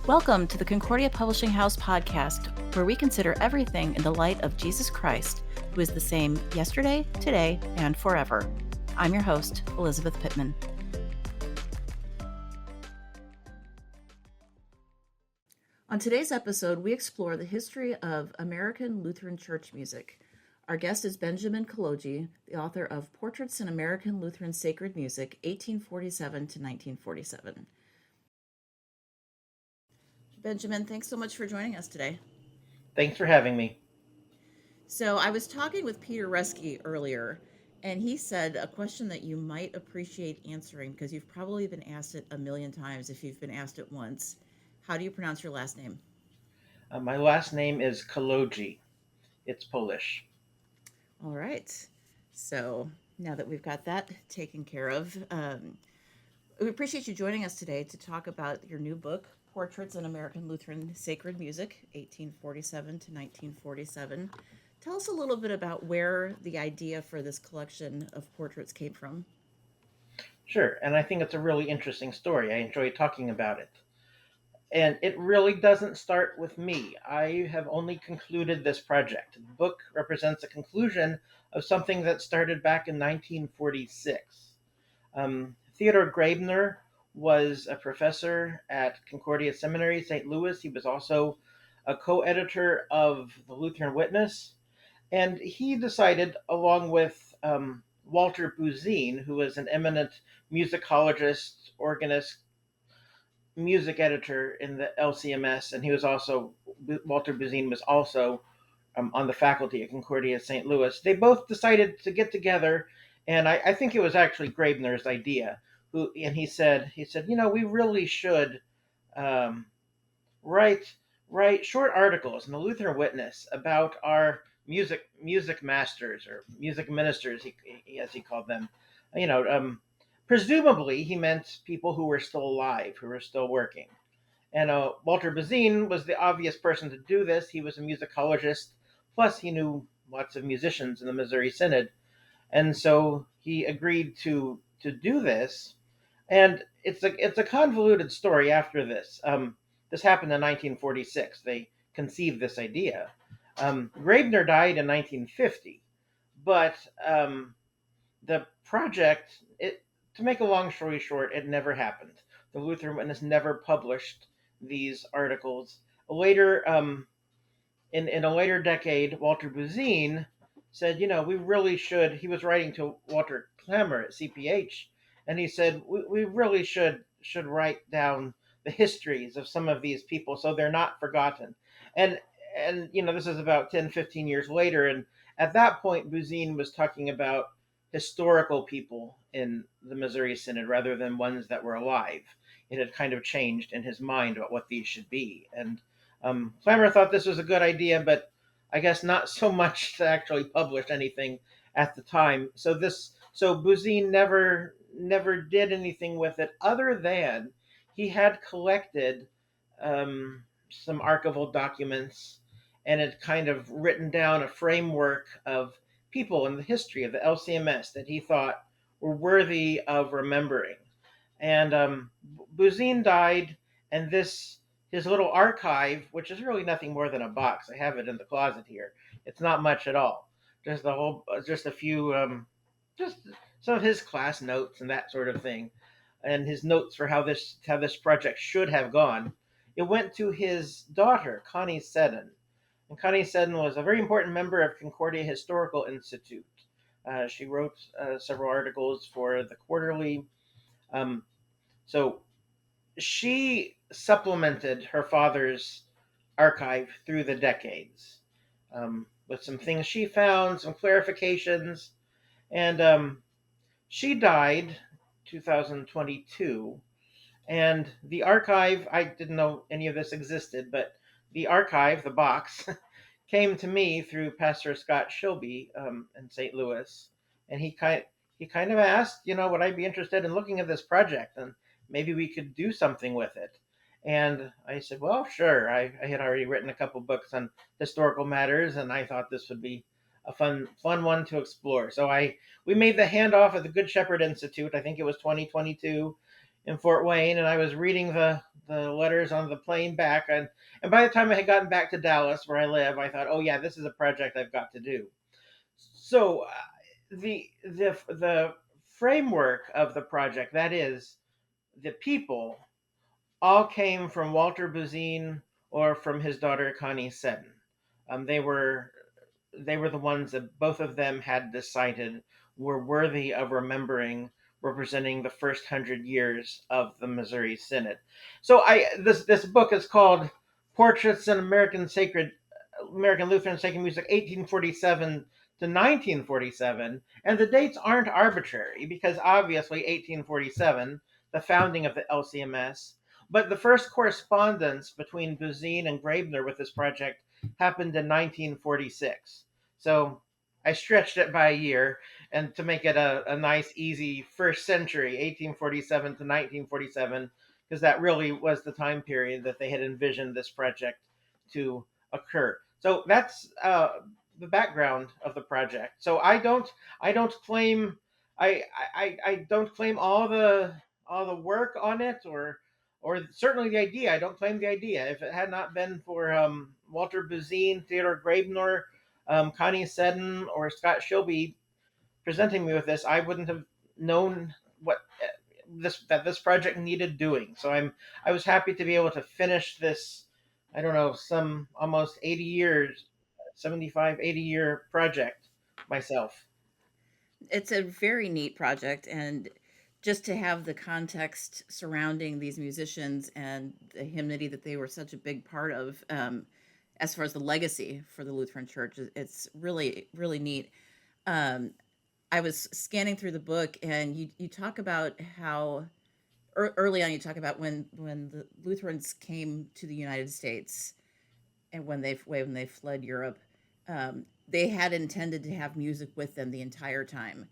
Welcome to the Concordia Publishing House Podcast, where we consider everything in the light of Jesus Christ, who is the same yesterday, today, and forever. I'm your host, Elizabeth Pittman. On today's episode, we explore the history of American Lutheran Church music. Our guest is Benjamin Kolodziej, the author of Portraits in American Lutheran Sacred Music, 1847 to 1947. Benjamin, thanks so much for joining us today. Thanks for having me. So I was talking with Peter Reski earlier, and he said a question that you might appreciate answering because you've probably been asked it a million times if you've been asked it once. How do you pronounce your last name? My last name is Kolodziej. It's Polish. All right. So now that we've got that taken care of, we appreciate you joining us today to talk about your new book, Portraits in American Lutheran Sacred Music, 1847 to 1947. Tell us a little bit about where the idea for this collection of portraits came from. Sure, and I think it's a really interesting story. I enjoy talking about it. And it really doesn't start with me. I have only concluded this project. The book represents a conclusion of something that started back in 1946. Theodore Graebner was a professor at Concordia Seminary, St. Louis. He was also a co-editor of the Lutheran Witness. And he decided, along with Walter Buszin, who was an eminent musicologist, organist, music editor in the LCMS, and Walter Buszin was also on the faculty at Concordia St. Louis. They both decided to get together, and I think it was actually Graebner's idea. He said, we really should write short articles in the Lutheran Witness about our music masters or music ministers, as he called them. Presumably, he meant people who were still alive, who were still working. And Walter Buszin was the obvious person to do this. He was a musicologist, plus he knew lots of musicians in the Missouri Synod. And so he agreed to do this. And it's a convoluted story after this. This happened in 1946. They conceived this idea. Graebner died in 1950, but the project, to make a long story short, it never happened. The Lutheran Witness never published these articles. Later, in a later decade, Walter Buszin said, we really should. He was writing to Walter Clammer at CPH, and he said, we really should write down the histories of some of these people so they're not forgotten. And this is about 10, 15 years later, and at that point, Buszin was talking about historical people in the Missouri Synod rather than ones that were alive. It had kind of changed in his mind about what these should be. And Clammer thought this was a good idea, but I guess not so much to actually publish anything at the time. So Buszin never did anything with it other than he had collected some archival documents and had kind of written down a framework of people in the history of the LCMS that he thought were worthy of remembering. And Buszin died, and his little archive, which is really nothing more than a box. I have it in the closet here. It's not much at all. Just a few, just some of his class notes and that sort of thing, and his notes for how this project should have gone. It went to his daughter, Connie Seddon. And Connie Seddon was a very important member of Concordia Historical Institute. She wrote several articles for the Quarterly. So she supplemented her father's archive through the decades with some things she found, some clarifications. And she died 2022. And the archive, I didn't know any of this existed, but the archive, the box, came to me through Pastor Scott Shilby in St. Louis, and he kind of asked, would I be interested in looking at this project and maybe we could do something with it? And I said, well, sure. I had already written a couple books on historical matters, and I thought this would be a fun one to explore. So we made the handoff at the Good Shepherd Institute. I think it was 2022. in Fort Wayne, and I was reading the letters on the plane back, and by the time I had gotten back to Dallas, where I live, I thought, oh yeah, this is a project I've got to do. So the framework of the project, that is, the people, all came from Walter Buszin or from his daughter Connie Seddon. They were the ones that both of them had decided were worthy of remembering, representing the first 100 years of the Missouri Synod. So this book is called Portraits in American Lutheran Sacred Music, 1847 to 1947, and the dates aren't arbitrary because obviously 1847, the founding of the LCMS, but the first correspondence between Buszin and Graebner with this project happened in 1946. So I stretched it by a year, and to make it a nice, easy first century, 1847 to 1947, because that really was the time period that they had envisioned this project to occur. So that's the background of the project. So I don't claim I don't claim all the work on it, or certainly the idea. I don't claim the idea. If it had not been for Walter Buszin, Theodore Graebner, Connie Seddon, or Scott Shilby presenting me with this, I wouldn't have known what this project needed doing. So I was happy to be able to finish this. I don't know, some almost 80 years, 75, 80-year project myself. It's a very neat project, and just to have the context surrounding these musicians and the hymnody that they were such a big part of, as far as the legacy for the Lutheran Church, it's really, really neat. Um, I was scanning through the book, and you talk about how early on you talk about when the Lutherans came to the United States and when they fled Europe, they had intended to have music with them the entire time,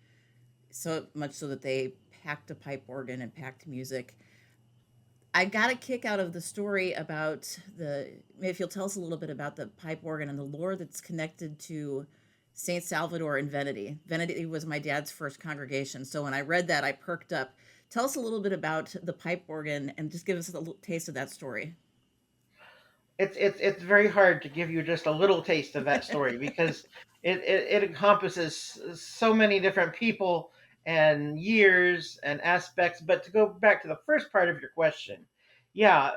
so much so that they packed a pipe organ and packed music. I got a kick out of the story about maybe if you'll tell us a little bit about the pipe organ and the lore that's connected to Saint Salvador and Venety. Venety was my dad's first congregation, so when I read that, I perked up. Tell us a little bit about the pipe organ and just give us a little taste of that story. It's very hard to give you just a little taste of that story because it encompasses so many different people and years and aspects. But to go back to the first part of your question, yeah,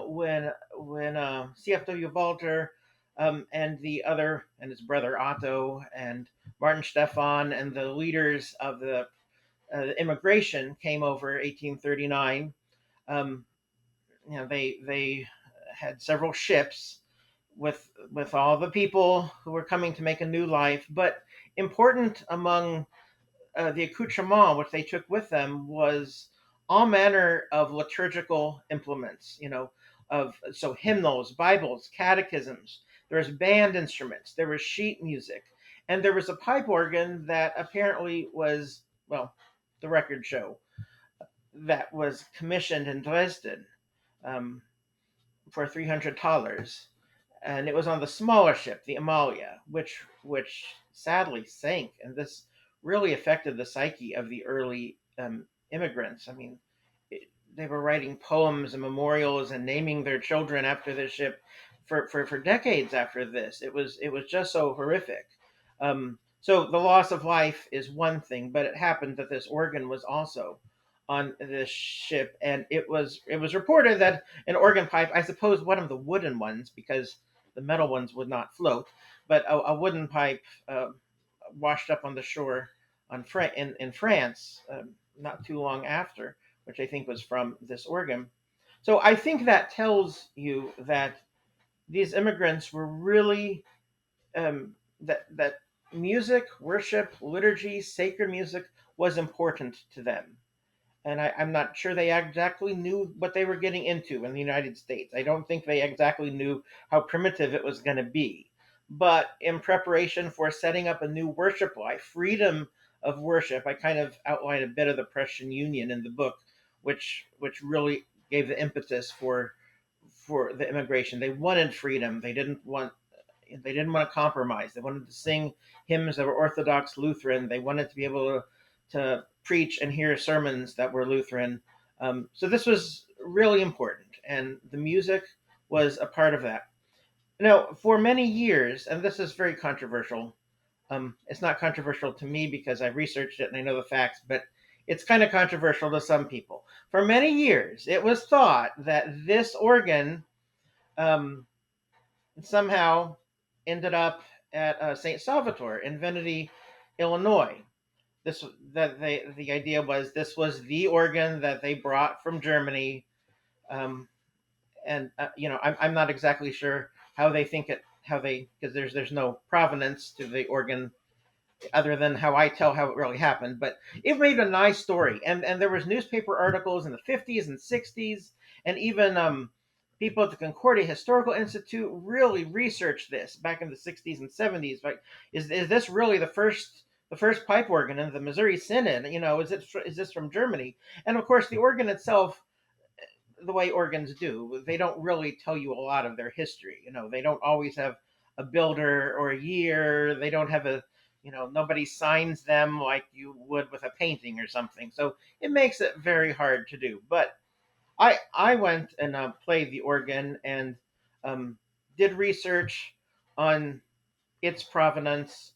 when CFW Walter and his brother Otto and Martin Stephan and the leaders of the immigration came over 1839. Um, they had several ships with all the people who were coming to make a new life. But important among the accoutrement which they took with them was all manner of liturgical implements. Of so hymnals, Bibles, catechisms. There was band instruments. There was sheet music, and there was a pipe organ that apparently was, well, the records show, that was commissioned in Dresden. Um, for $300, and it was on the smaller ship, the Amalia, which sadly sank, and this really affected the psyche of the early immigrants. I mean, they were writing poems and memorials and naming their children after the ship for decades after this. It was just so horrific. So the loss of life is one thing, but it happened that this organ was also on this ship, and it was reported that an organ pipe, I suppose one of the wooden ones, because the metal ones would not float, but a wooden pipe washed up on the shore in France not too long after, which I think was from this organ. So I think that tells you that these immigrants were really that music, worship, liturgy, sacred music was important to them. And I'm not sure they exactly knew what they were getting into in the United States. I don't think they exactly knew how primitive it was going to be. But in preparation for setting up a new worship life, freedom of worship, I kind of outline a bit of the Prussian Union in the book, which really gave the impetus for the immigration. They wanted freedom. They didn't want to compromise. They wanted to sing hymns that were Orthodox Lutheran. They wanted to be able to preach and hear sermons that were Lutheran. So this was really important, and the music was a part of that. Now, for many years, and this is very controversial. It's not controversial to me because I've researched it and I know the facts, but it's kind of controversial to some people. For many years, it was thought that this organ um, somehow ended up at St. Salvatore in Venety, Illinois. This that the idea was this was the organ that they brought from Germany, um, and I'm not exactly sure how they think it how they because there's no provenance to the organ other than how I tell how it really happened. But it made a nice story, and there was newspaper articles in the 50s and 60s, and even people at the Concordia Historical Institute really researched this back in the 60s and 70s. Like, is this really the first pipe organ in the Missouri Synod? Is this from Germany? And of course, the organ itself, the way organs do, they don't really tell you a lot of their history. They don't always have a builder or a year. They don't have nobody signs them like you would with a painting or something. So it makes it very hard to do. But I went and played the organ and did research on its provenance,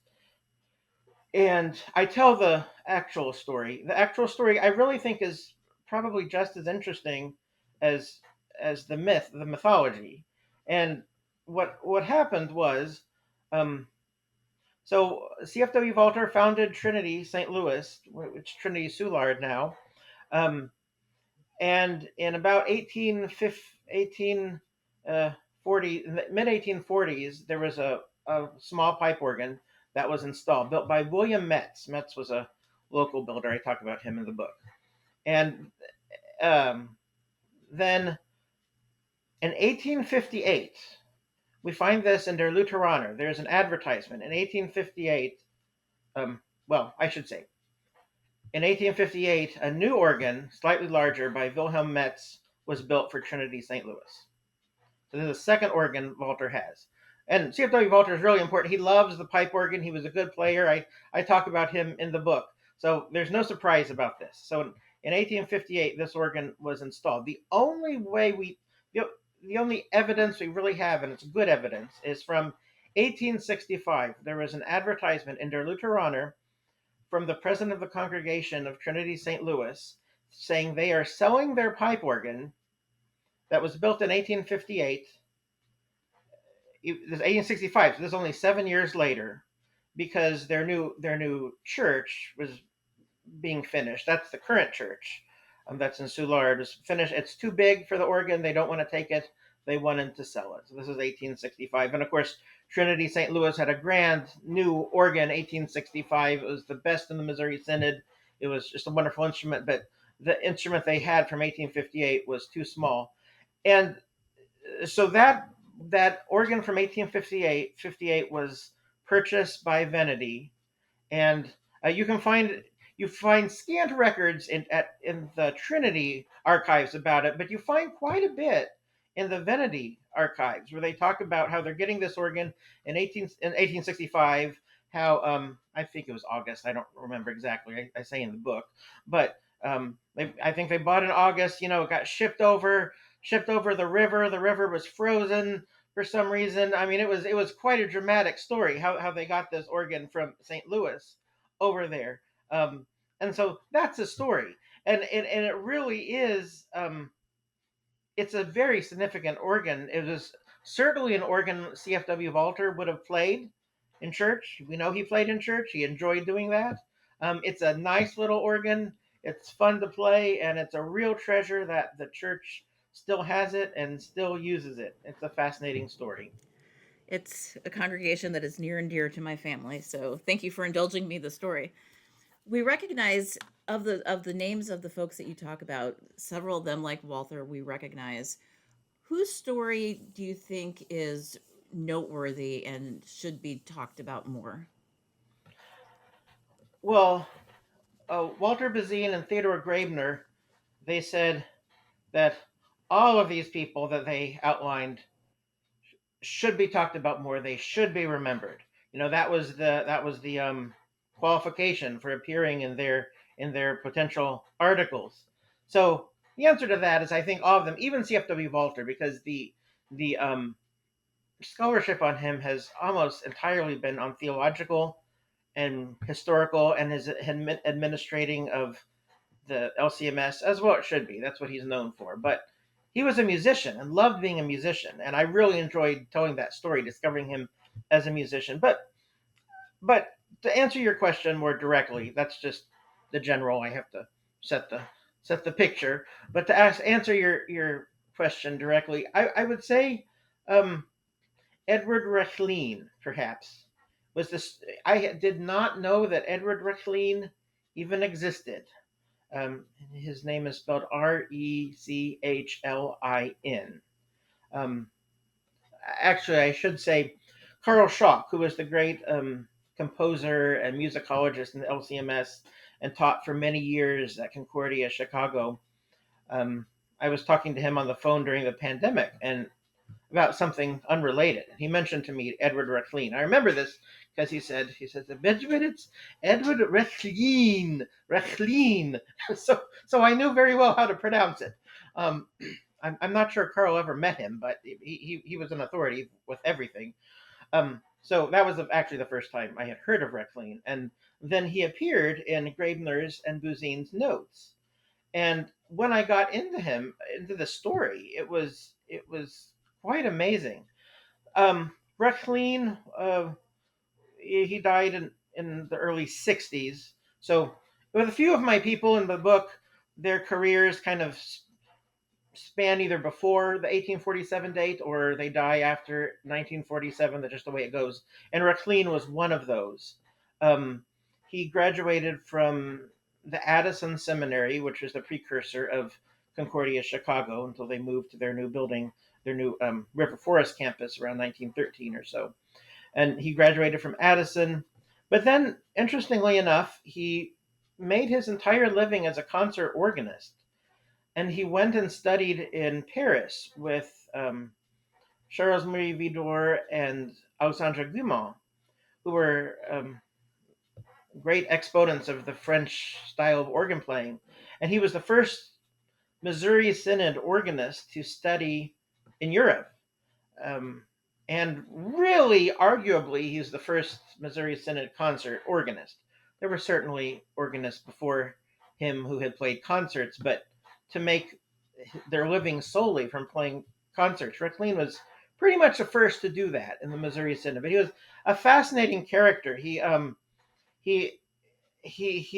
and I tell the actual story. The actual story I really think is probably just as interesting as the mythology. And what happened was, um, so CFW Walter founded Trinity St. Louis, which Trinity Soulard now, um, and in about 1840, mid 1840s, there was a small pipe organ that was installed, built by William Metz. Metz was a local builder. I talk about him in the book. And um, then in 1858, we find this in Der Lutheraner. There's an advertisement in 1858. Well, I should say, in 1858, a new organ, slightly larger, by Wilhelm Metz was built for Trinity St. Louis. So this is the second organ Walter has. And CFW Walter is really important. He loves the pipe organ. He was a good player. I talk about him in the book. So there's no surprise about this. So in 1858, this organ was installed. The only evidence we really have, and it's good evidence, is from 1865. There was an advertisement in Der Lutheraner from the president of the congregation of Trinity St. Louis saying they are selling their pipe organ that was built in 1858. This is 1865, so this is only 7 years later, because their new church was being finished. That's the current church, that's in Soulard. It's finished. It's too big for the organ. They don't want to take it. They wanted to sell it. So this is 1865, and of course, Trinity St. Louis had a grand new organ. 1865. It was the best in the Missouri Synod. It was just a wonderful instrument, but the instrument they had from 1858 was too small, and so that organ from 1858 was purchased by Venety, and you find scant records in the Trinity archives about it, but you find quite a bit in the Venety archives where they talk about how they're getting this organ in 1865. How I think it was August. I don't remember exactly. I say in the book, but I think they bought in August. It got shipped over the river. The river was frozen for some reason. I mean, it was quite a dramatic story how they got this organ from St. Louis over there. And so that's a story, and it really is. It's a very significant organ. It was certainly an organ CFW Walter would have played in church. We know he played in church. He enjoyed doing that. It's a nice little organ. It's fun to play, and it's a real treasure that the church still has it and still uses it. It's a fascinating story. It's a congregation that is near and dear to my family, so thank you for indulging me the story. We recognize of the names of the folks that you talk about, several of them, like Walter, we recognize. Whose story do you think is noteworthy and should be talked about more? Well, Walter Buszin and Theodore Graebner, they said that all of these people that they outlined should be talked about more. They should be remembered. That was the qualification for appearing in their potential articles. So The answer to that is I think all of them, even CFW Walter, because the scholarship on him has almost entirely been on theological and historical and his administrating of the LCMS, as well it should be. That's what he's known for. But he was a musician and loved being a musician, and I really enjoyed telling that story, discovering him as a musician. But to answer your question more directly, that's just the general. I have to set the picture. But to answer your question directly, I would say um, Edward Rechlin, perhaps, was this. I did not know that Edward Rechlin even existed. His name is spelled Rechlin. Um, Actually, I should say Carl Schock, who was the great composer and musicologist in the LCMS and taught for many years at Concordia, Chicago. Um, I was talking to him on the phone during the pandemic and about something unrelated. He mentioned to me Edward Rechlin. I remember this because he said, Benjamin, it's Edward Rechlin. So I knew very well how to pronounce it. Um, I'm not sure Carl ever met him, but he was an authority with everything. So that was actually the first time I had heard of Rechlin. And then he appeared in Graebner's and Buszyn's notes. And when I got into the story, it was quite amazing. Rechlin, he died in the early 60s. So with a few of my people in the book, their careers kind of span either before the 1847 date or they die after 1947. That's just the way it goes. And Rechlin was one of those. He graduated from the Addison Seminary, which is the precursor of Concordia, Chicago, until they moved to their new building, their new River Forest campus around 1913 or so. And he graduated from Addison. But then, interestingly enough, he made his entire living as a concert organist. And he went and studied in Paris with Charles Marie Widor and Alexandre Guimont, who were great exponents of the French style of organ playing. And he was the first Missouri Synod organist to study in Europe. And really, arguably, he's the first Missouri Synod concert organist. There were certainly organists before him who had played concerts, but to make their living solely from playing concerts, Rechlin was pretty much the first to do that in the Missouri Synod. But he was a fascinating character. He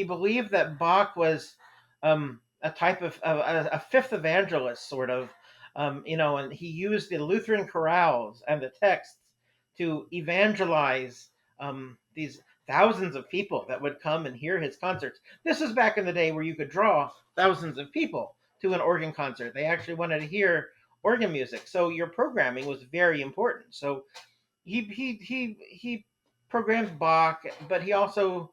believed that Bach was a type of a fifth evangelist, sort of, and he used the Lutheran chorales and the texts to evangelize these thousands of people that would come and hear his concerts. This was back in the day where you could draw thousands of people to an organ concert. They actually wanted to hear organ music, so your programming was very important. So he programmed Bach, but he also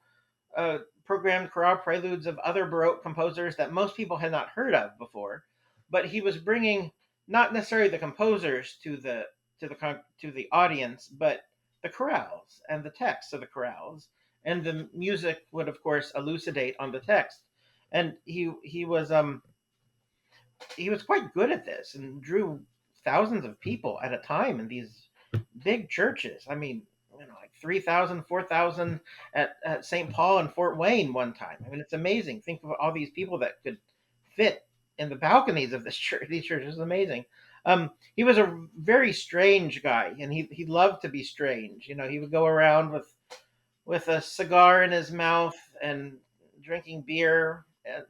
programmed chorale preludes of other Baroque composers that most people had not heard of before. But he was bringing not necessarily the composers to the audience, but the chorales and the texts of the chorales, and the music would, of course, elucidate on the text. And he was quite good at this and drew thousands of people at a time in these big churches. I mean, like 3,000, 4,000 at St. Paul and Fort Wayne one time. I mean, it's amazing. Think of all these people that could fit in the balconies of this church. These churches is amazing. He was a very strange guy, and he loved to be strange. He would go around with a cigar in his mouth and drinking beer and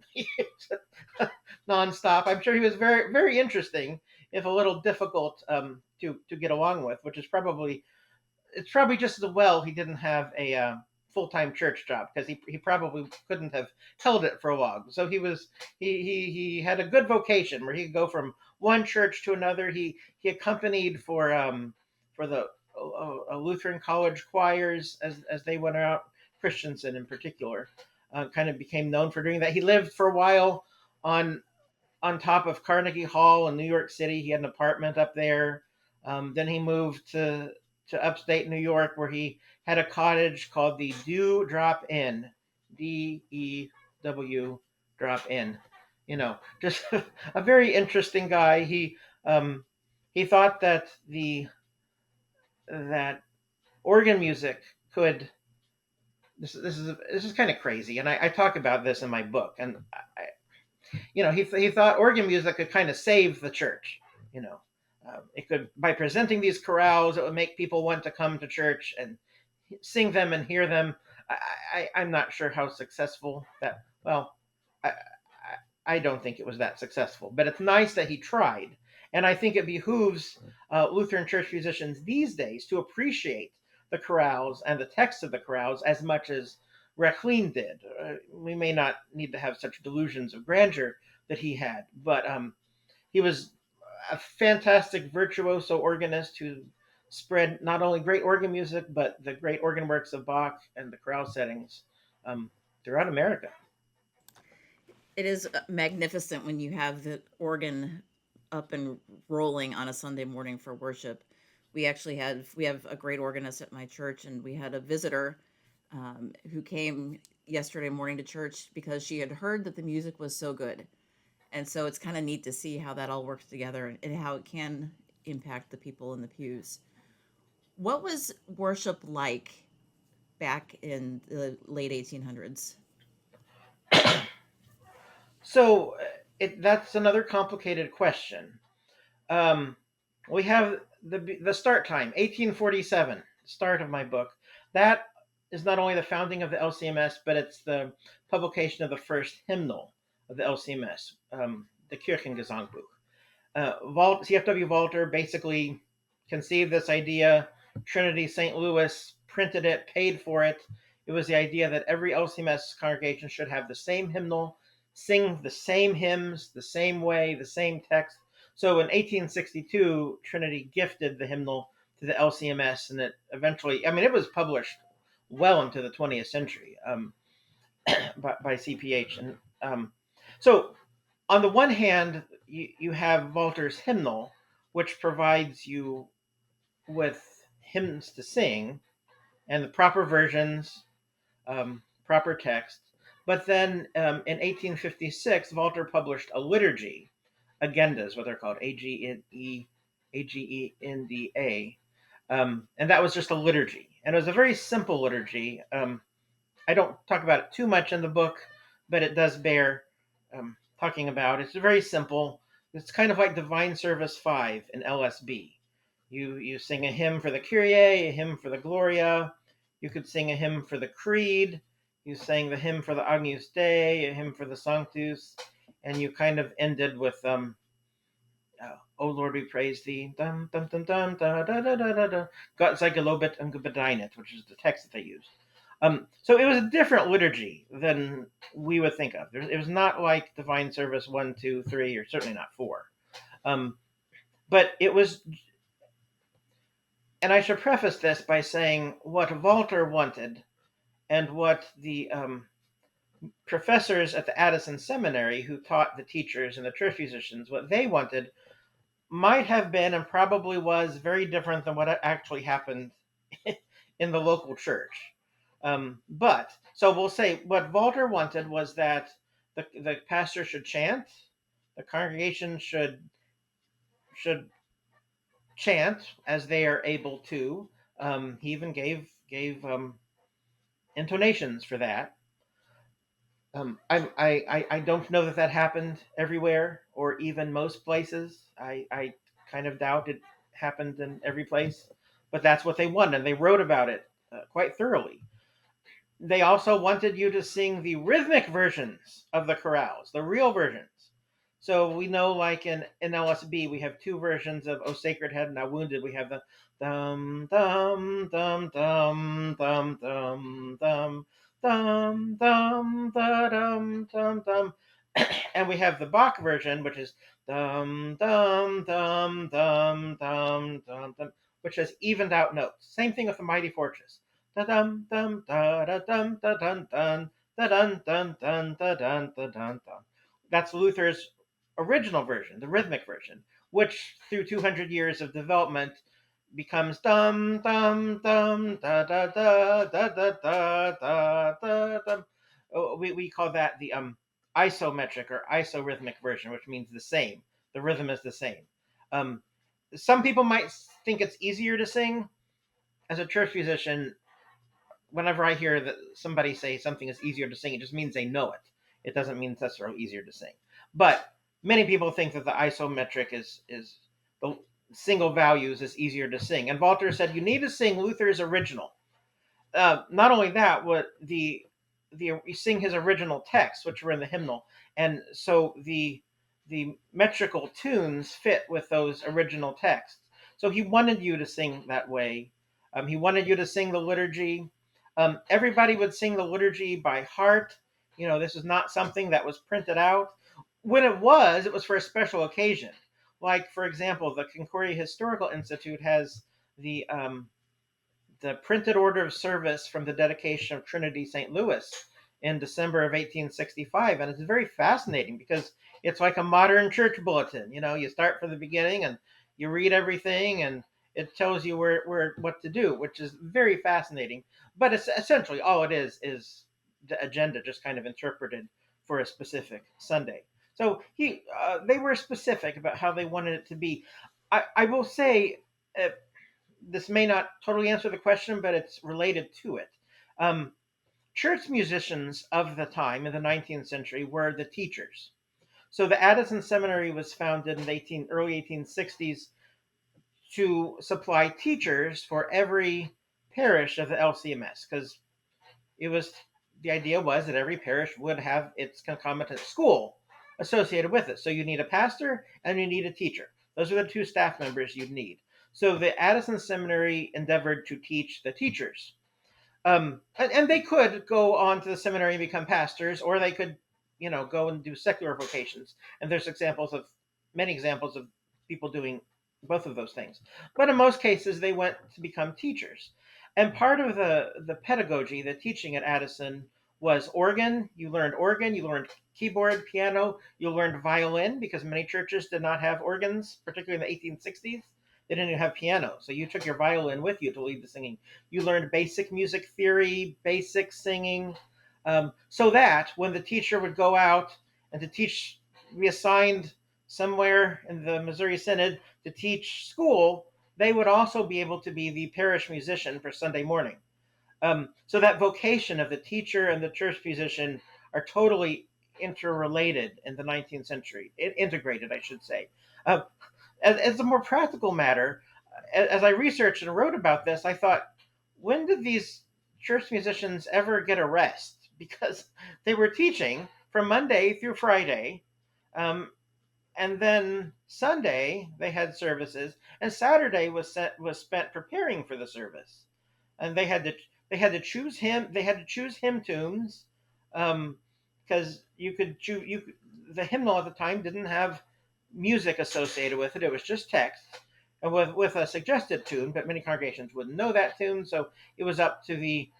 nonstop. I'm sure he was very, very interesting, if a little difficult to get along with, which is probably just as well he didn't have a full-time church job, because he probably couldn't have held it for long. So he had a good vocation where he could go from one church to another. He accompanied for the Lutheran college choirs as they went out. Christensen in particular kind of became known for doing that. He lived for a while on top of Carnegie Hall in New York City. He had an apartment up there. Then he moved to upstate New York, where he had a cottage called the Dew Drop Inn, DEW Drop Inn. Just a very interesting guy. He thought that the that organ music could. This is kind of crazy, and I talk about this in my book. And he thought organ music could kind of save the church. You know, it could, by presenting these chorales, it would make people want to come to church and sing them and hear them. I'm not sure how successful that. Well, I, I don't think it was that successful, but it's nice that he tried. And I think it behooves Lutheran church musicians these days to appreciate the chorales and the text of the chorales as much as Reckline did. We may not need to have such delusions of grandeur that he had, but he was a fantastic virtuoso organist who spread not only great organ music, but the great organ works of Bach and the chorale settings throughout America. It is magnificent when you have the organ up and rolling on a Sunday morning for worship. We have a great organist at my church, and we had a visitor who came yesterday morning to church because she had heard that the music was so good. And so it's kind of neat to see how that all works together and how it can impact the people in the pews. What was worship like back in the late 1800s? So that's another complicated question. We have the start time, 1847, start of my book. That is not only the founding of the LCMS, but it's the publication of the first hymnal of the LCMS, the Kirchengesangbuch. CFW Walter basically conceived this idea. Trinity St. Louis printed it, paid for it. It was the idea that every LCMS congregation should have the same hymnal, sing the same hymns, the same way, the same text. So in 1862, Trinity gifted the hymnal to the LCMS, and it eventually, it was published well into the 20th century by CPH. And so on the one hand, you have Walter's hymnal, which provides you with hymns to sing and the proper versions, proper text. But then in 1856, Walter published a liturgy, agendas, what they're called, Agenda. And that was just a liturgy. And it was a very simple liturgy. I don't talk about it too much in the book, but it does bear talking about. It's very simple. It's kind of like Divine Service 5 in LSB. You sing a hymn for the Kyrie, a hymn for the Gloria. You could sing a hymn for the Creed. You sang the hymn for the Agnus Dei, a hymn for the Sanctus, and you kind of ended with "O Lord, we praise thee." Dum dum dum dum da da da da da da. Gott sei gelobet und gebedeinet, which is the text that they used. So it was a different liturgy than we would think of. It was not like Divine Service 1, 2, 3, or certainly not 4. But it was, and I should preface this by saying what Walter wanted and what the professors at the Addison Seminary who taught the teachers and the church musicians, what they wanted might have been and probably was very different than what actually happened in the local church. But so we'll say what Walter wanted was that the pastor should chant, the congregation should chant as they are able to. He even gave intonations for that. I don't know that happened everywhere or even most places. I kind of doubt it happened in every place, but that's what they wanted. They wrote about it quite thoroughly. They also wanted you to sing the rhythmic versions of the chorales, the real versions. So we know, like in LSB, we have two versions of "O Sacred Head, Now Wounded." We have the dum dum dum dum dum dum dum dum dum da dum dum dum, and we have the Bach version, which is dum dum dum dum dum dum dum, which has evened out notes. Same thing with the Mighty Fortress. Da dum dum da da dum da dun dun da dun dun dun da dun da dun dun. That's Luther's original version, the rhythmic version, which through 200 years of development becomes dum dum dum da da da da da da da da dum. We call that the isometric or isorhythmic version, which means the same. The rhythm is the same. Some people might think it's easier to sing. As a church musician, whenever I hear that somebody say something is easier to sing, it just means they know it. It doesn't mean it's necessarily easier to sing. But many people think that the isometric is the single values is easier to sing. And Walter said you need to sing Luther's original. Not only that, what you sing his original texts, which were in the hymnal, and so the metrical tunes fit with those original texts. So he wanted you to sing that way. He wanted you to sing the liturgy. Everybody would sing the liturgy by heart. This is not something that was printed out. When it was for a special occasion. Like, for example, the Concordia Historical Institute has the printed order of service from the dedication of Trinity St. Louis in December of 1865. And it's very fascinating because it's like a modern church bulletin. You start from the beginning and you read everything and it tells you what to do, which is very fascinating. But it's essentially all it is the agenda just kind of interpreted for a specific Sunday. So they were specific about how they wanted it to be. I will say, this may not totally answer the question, but it's related to it. Church musicians of the time in the 19th century were the teachers. So the Addison Seminary was founded in the early 1860s to supply teachers for every parish of the LCMS, because the idea was that every parish would have its concomitant school associated with it. So you need a pastor and you need a teacher. Those are the two staff members you'd need. So the Addison Seminary endeavored to teach the teachers. And they could go on to the seminary and become pastors, or they could, go and do secular vocations. And there's many examples of people doing both of those things. But in most cases, they went to become teachers. And part of the pedagogy, the teaching at Addison, was organ. You learned organ, you learned keyboard, piano, you learned violin, because many churches did not have organs, particularly in the 1860s. They didn't even have piano, so you took your violin with you to lead the singing. You learned basic music theory, basic singing, so that when the teacher would go out and to teach, be assigned somewhere in the Missouri Synod to teach school, they would also be able to be the parish musician for Sunday morning. So that vocation of the teacher and the church musician are totally interrelated in the 19th century, integrated, I should say. As a more practical matter, as I researched and wrote about this, I thought, when did these church musicians ever get a rest? Because they were teaching from Monday through Friday, and then Sunday they had services, and Saturday was spent preparing for the service, and they had to choose hymn tunes, because the hymnal at the time didn't have music associated with it. It was just text, and with a suggested tune, but many congregations wouldn't know that tune, so it was up to the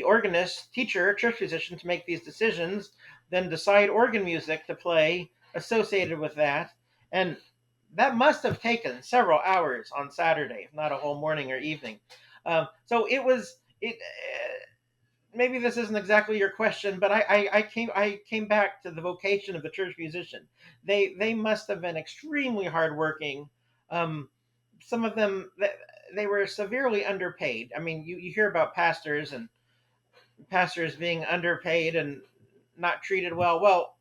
organist, teacher, church musician to make these decisions, then decide organ music to play associated with that. And that must have taken several hours on Saturday, if not a whole morning or evening. So maybe this isn't exactly your question, but I came back to the vocation of the church musician. They must have been extremely hardworking. Some of them, they were severely underpaid. I mean, you hear about pastors being underpaid and not treated well. Well,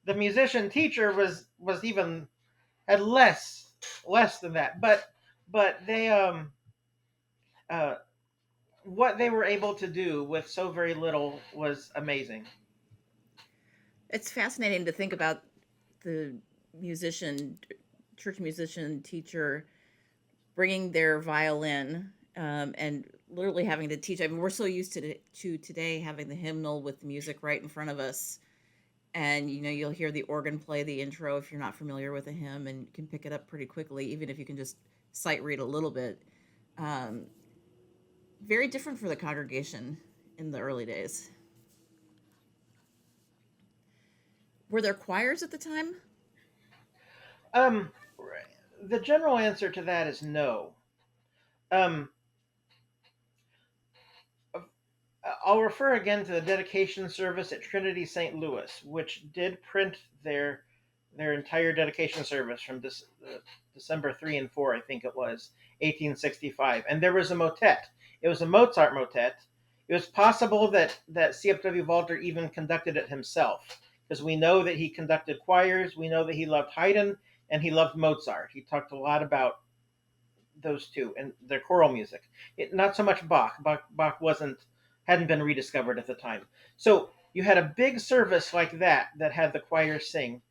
the musician teacher was even had less than that. But they what they were able to do with so very little was amazing. It's fascinating to think about the church musician teacher bringing their violin, and literally having to teach. I mean, we're so used to today having the hymnal with the music right in front of us, and you'll hear the organ play the intro if you're not familiar with a hymn, and you can pick it up pretty quickly, even if you can just sight read a little bit. Very different for the congregation in the early days. Were there choirs at the time? The general answer to that is no. I'll refer again to the dedication service at Trinity St. Louis, which did print their entire dedication service from December 3 and 4, I think it was, 1865. And there was a motet. It was a Mozart motet. It was possible that C.F.W. Walter even conducted it himself, because we know that he conducted choirs, we know that he loved Haydn, and he loved Mozart. He talked a lot about those two and their choral music. Not so much Bach. Bach hadn't been rediscovered at the time. So you had a big service like that had the choir sing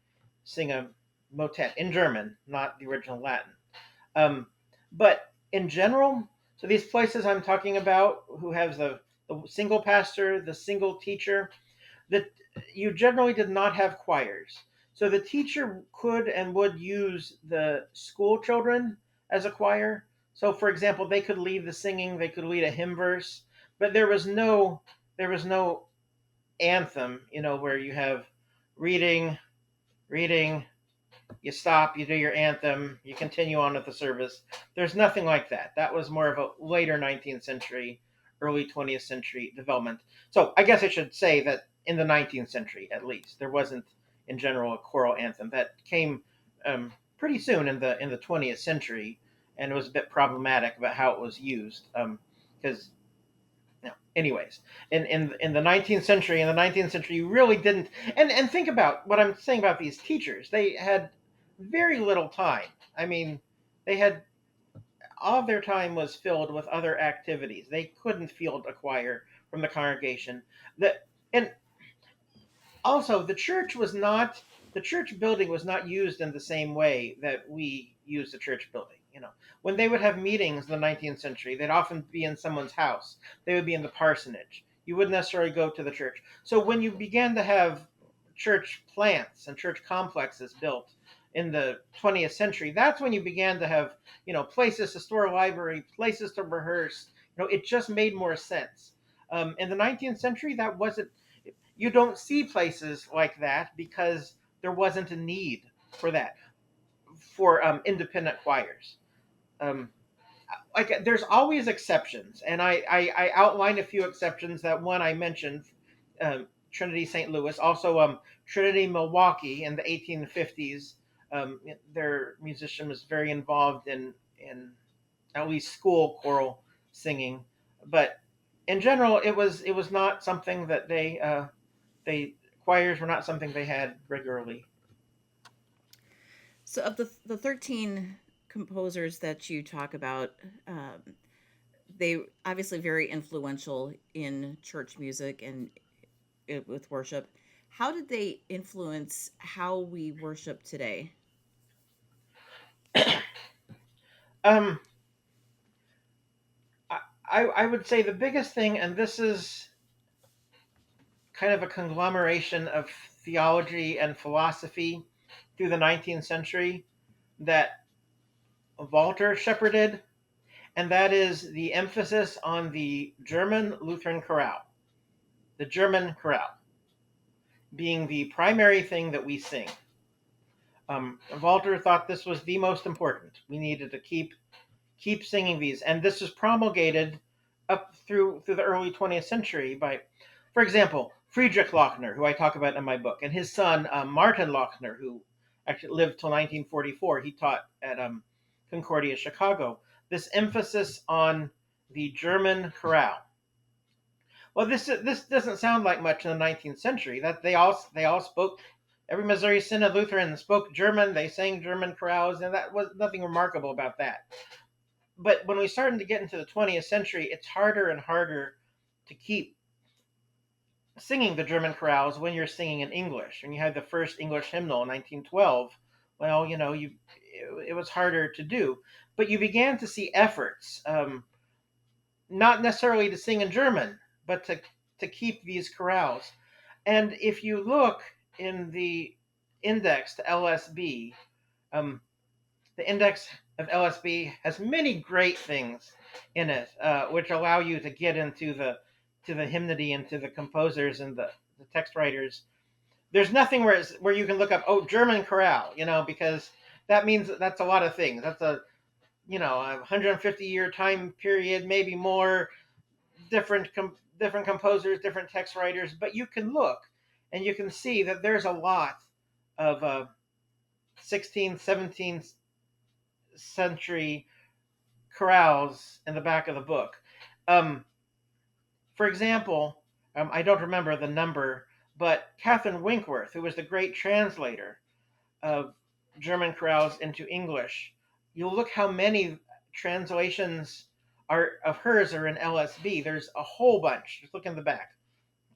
a motet in German, not the original Latin. But in general, so these places I'm talking about, who have the single pastor, the single teacher, that you generally did not have choirs. So the teacher could and would use the school children as a choir. So, for example, they could lead the singing, they could lead a hymn verse, but there was no anthem, where you have reading, you stop, you do your anthem, you continue on with the service. There's nothing like that. That was more of a later 19th century, early 20th century development. So I guess I should say that in the 19th century, at least, there wasn't, in general, a choral anthem. That came pretty soon in the 20th century, and it was a bit problematic about how it was used. Because, anyways, in the 19th century, you really didn't. And think about what I'm saying about these teachers. They had very little time. I mean, they had all of their time was filled with other activities. They couldn't field a choir from the congregation. And also, the church building was not used in the same way that we use the church building. When they would have meetings in the 19th century, they'd often be in someone's house. They would be in the parsonage. You wouldn't necessarily go to the church. So when you began to have church plants and church complexes built in the 20th century, that's when you began to have, places to store a library, places to rehearse. It just made more sense. In the 19th century, that wasn't. You don't see places like that because there wasn't a need for that, for independent choirs. There's always exceptions, and I outlined a few exceptions. That one I mentioned, Trinity St. Louis, also Trinity Milwaukee in the 1850s. Their musician was very involved in at least school choral singing, but in general, it was not something that choirs were not something they had regularly. So, of the 13 composers that you talk about, they obviously very influential in church music and with worship. How did they influence how we worship today? Um, I would say the biggest thing, and this is kind of a conglomeration of theology and philosophy through the 19th century, that Walter shepherded, and that is the emphasis on the German Lutheran chorale. The German chorale being the primary thing that we sing. Walter thought this was the most important. We needed to keep singing these, and this was promulgated up through the early 20th century by, for example, Friedrich Lochner, who I talk about in my book, and his son Martin Lochner, who actually lived till 1944. He taught at Concordia, Chicago. This emphasis on the German chorale. Well, this doesn't sound like much in the 19th century. That they all spoke. Every Missouri Synod Lutheran spoke German. They sang German chorales, and that was nothing remarkable about that. But when we started to get into the 20th century, it's harder and harder to keep singing the German chorales when you're singing in English. And you had the first English hymnal in 1912. Well, it was harder to do. But you began to see efforts, not necessarily to sing in German, but to keep these chorales. And if you look in the index to LSB, the index of LSB has many great things in it, which allow you to get into the hymnody and to the composers and the text writers. There's nothing where you can look up, German chorale, because that means that's a lot of things. That's a 150-year time period, maybe more, different different composers, different text writers, but you can look and you can see that there's a lot of 16th, 17th century chorales in the back of the book. Um, for example, I don't remember the number, but Catherine Winkworth, who was the great translator of German chorales into English, you'll look how many translations are of hers are in LSB. There's a whole bunch. Just look in the back,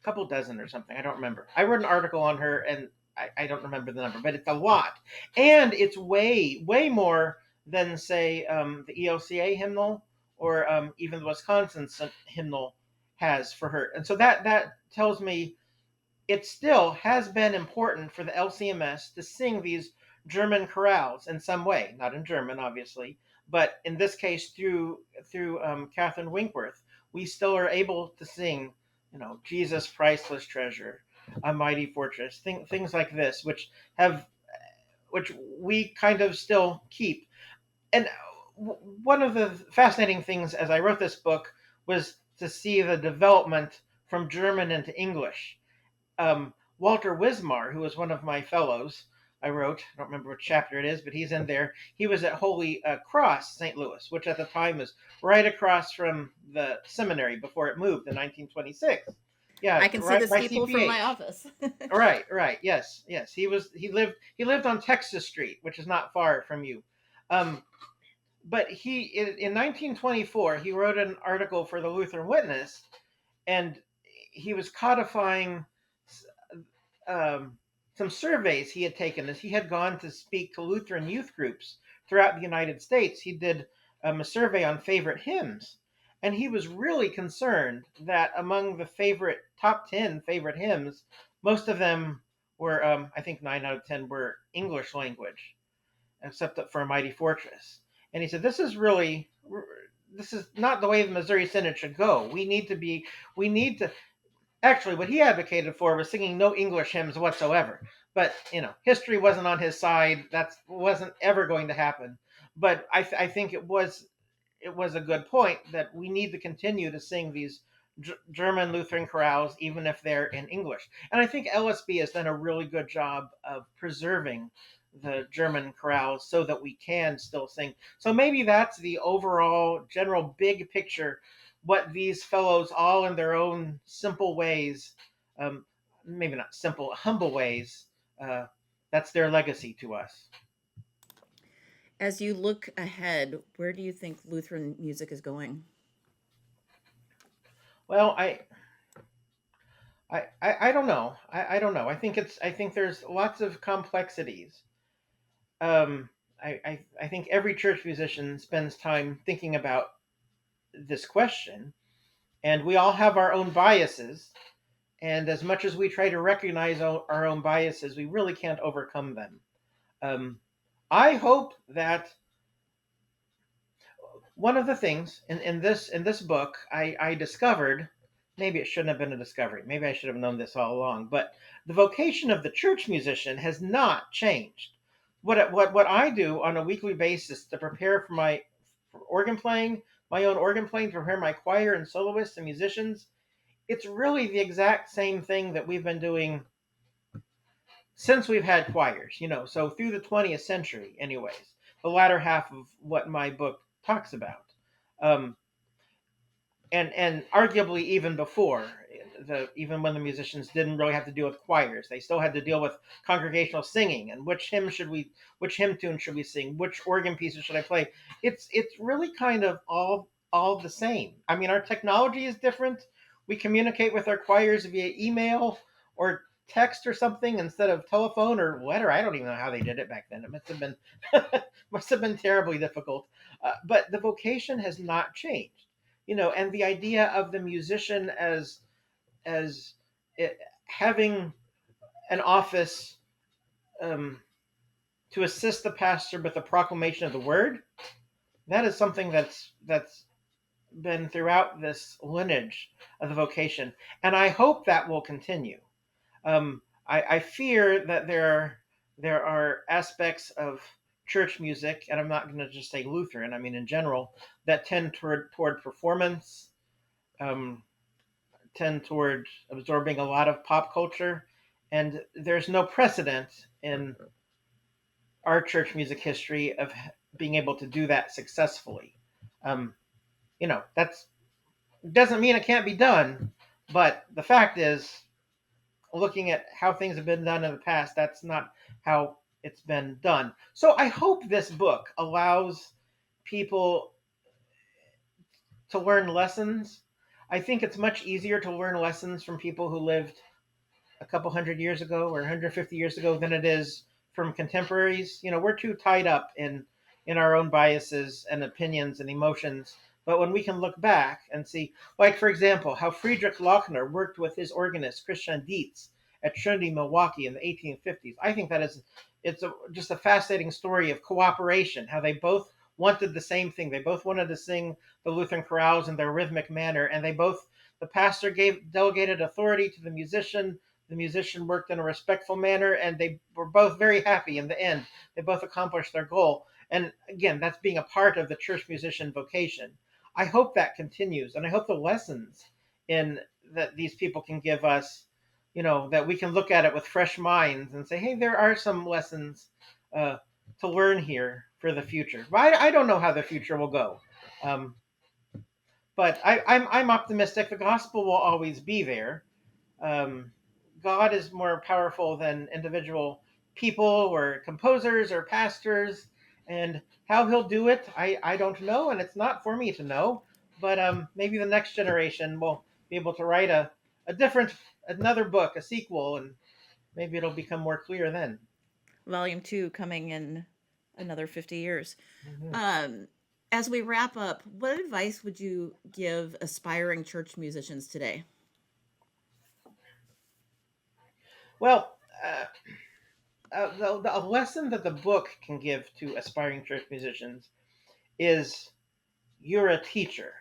a couple dozen or something. I don't remember. I wrote an article on her, and I don't remember the number, but it's a lot, and it's way more than say the ELCA hymnal or even the Wisconsin hymnal has for her. And so that tells me it still has been important for the LCMS to sing these German chorales in some way, not in German, obviously, but in this case through Catherine Winkworth, we still are able to sing, Jesus, priceless treasure, a mighty fortress, things like this, which we kind of still keep. And one of the fascinating things as I wrote this book was to see the development from German into English. Walter Wismar, who was one of my fellows, I don't remember what chapter it is, but he's in there. He was at Holy Cross, St. Louis, which at the time was right across from the seminary before it moved in 1926. Yeah, I can see the steeple from my office. Right. Yes. He lived on Texas Street, which is not far from you. But in 1924, he wrote an article for the Lutheran Witness, and he was codifying some surveys he had taken as he had gone to speak to Lutheran youth groups throughout the United States. He did a survey on favorite hymns, and he was really concerned that among the top 10 favorite hymns, most of them were, I think 9 out of 10 were English language, except for A Mighty Fortress. And he said, this is not the way the Missouri Synod should go. We need to, actually, what he advocated for was singing no English hymns whatsoever. But, history wasn't on his side. That wasn't ever going to happen. But I think it was a good point that we need to continue to sing these German Lutheran chorales, even if they're in English. And I think LSB has done a really good job of preserving the German chorales so that we can still sing. So maybe that's the overall general big picture, what these fellows all in their own simple ways, maybe not simple, humble ways, that's their legacy to us. As you look ahead, where do you think Lutheran music is going? Well, I don't know. I don't know. I think there's lots of complexities. I think every church musician spends time thinking about this question, and we all have our own biases. And as much as we try to recognize our own biases, we really can't overcome them. I hope that one of the things in this book I discovered, maybe it shouldn't have been a discovery, maybe I should have known this all along, but the vocation of the church musician has not changed. What I do on a weekly basis to prepare for my organ playing, my own organ playing, to prepare my choir and soloists and musicians, it's really the exact same thing that we've been doing since we've had choirs, so through the 20th century, anyways, the latter half of what my book talks about. And arguably even before, even when the musicians didn't really have to deal with choirs, they still had to deal with congregational singing and which hymn tune should we sing, which organ pieces should I play. It's really kind of all the same. I mean, our technology is different. We communicate with our choirs via email or text or something instead of telephone or letter. I don't even know how they did it back then. It must have been terribly difficult. But the vocation has not changed, and the idea of the musician as having an office to assist the pastor with the proclamation of the word, that is something that's been throughout this lineage of the vocation, and I hope that will continue. I fear that there are aspects of church music, and I'm not going to just say Lutheran, I mean in general, that tend toward performance, tend toward absorbing a lot of pop culture, and there's no precedent in our church music history of being able to do that successfully. That's doesn't mean it can't be done, but the fact is, looking at how things have been done in the past, that's not how it's been done. So I hope this book allows people to learn lessons. I think it's much easier to learn lessons from people who lived a couple hundred years ago or 150 years ago than it is from contemporaries. We're too tied up in our own biases and opinions and emotions. But when we can look back and see, like, for example, how Friedrich Lochner worked with his organist, Christian Dietz, at Trinity, Milwaukee in the 1850s, I think it's just a fascinating story of cooperation, how they both wanted the same thing. They both wanted to sing the Lutheran chorales in their rhythmic manner, and the pastor delegated authority to the musician. The musician worked in a respectful manner, and they were both very happy in the end. They both accomplished their goal. And again, that's being a part of the church musician vocation. I hope that continues, and I hope the lessons that these people can give us, that we can look at it with fresh minds and say, hey, there are some lessons to learn here for the future. I don't know how the future will go, but I'm optimistic. The gospel will always be there. God is more powerful than individual people or composers or pastors, and how he'll do it, I don't know, and it's not for me to know. But maybe the next generation will be able to write another book, a sequel, and maybe it'll become more clear then. Volume 2 coming in another 50 years. Mm-hmm. As we wrap up, what advice would you give aspiring church musicians today? Well, a lesson that the book can give to aspiring church musicians is you're a teacher.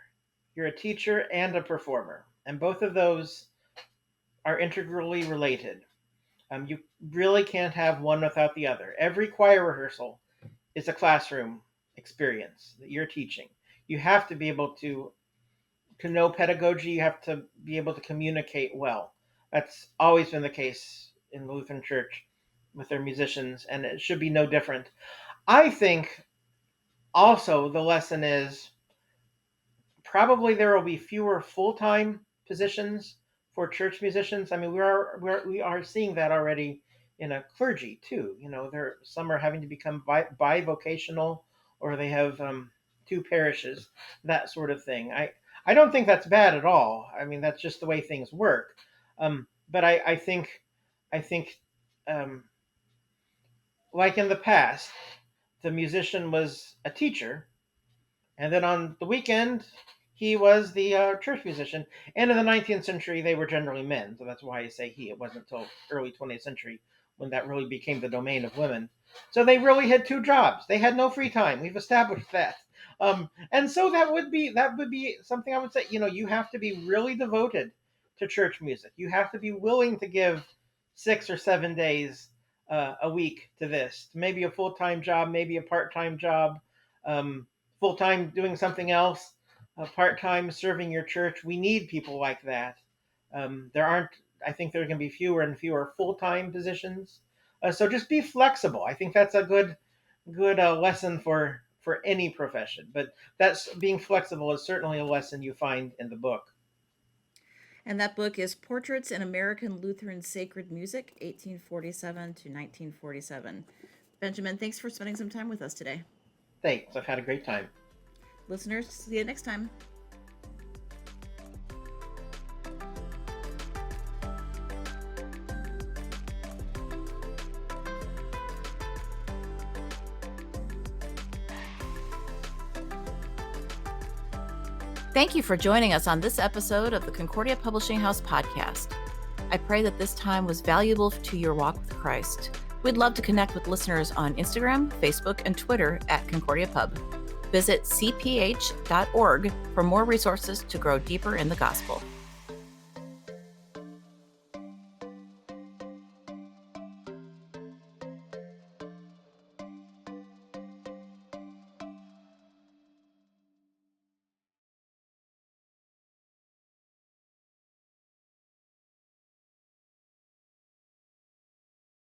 You're a teacher and a performer, and both of those are integrally related. You really can't have one without the other. Every choir rehearsal is a classroom experience that you're teaching. You have to be able to know pedagogy. You have to be able to communicate well. That's always been the case in the Lutheran Church with their musicians, and it should be no different. I think also the lesson is probably there will be fewer full-time positions for church musicians. I mean, we are seeing that already in a clergy too. Some are having to become bivocational, or they have 2 parishes, that sort of thing. I don't think that's bad at all. I mean, that's just the way things work. But I think like in the past, the musician was a teacher, and then on the weekend, he was the church musician. And in the 19th century, they were generally men, so that's why I say he. It wasn't until early 20th century when that really became the domain of women. So they really had 2 jobs. They had no free time. We've established that. And so that would be something I would say. You have to be really devoted to church music. You have to be willing to give 6 or 7 days a week to this. Maybe a full-time job, maybe a part-time job, full-time doing something else, part-time serving your church. We need people like that. I think there are going to be fewer and fewer full-time positions. So just be flexible. I think that's a good lesson for any profession. But that's being flexible is certainly a lesson you find in the book. And that book is Portraits in American Lutheran Sacred Music, 1847 to 1947. Benjamin, thanks for spending some time with us today. Thanks. I've had a great time. Listeners, see you next time. Thank you for joining us on this episode of the Concordia Publishing House Podcast. I pray that this time was valuable to your walk with Christ. We'd love to connect with listeners on Instagram, Facebook, and Twitter at Concordia Pub. Visit cph.org for more resources to grow deeper in the gospel.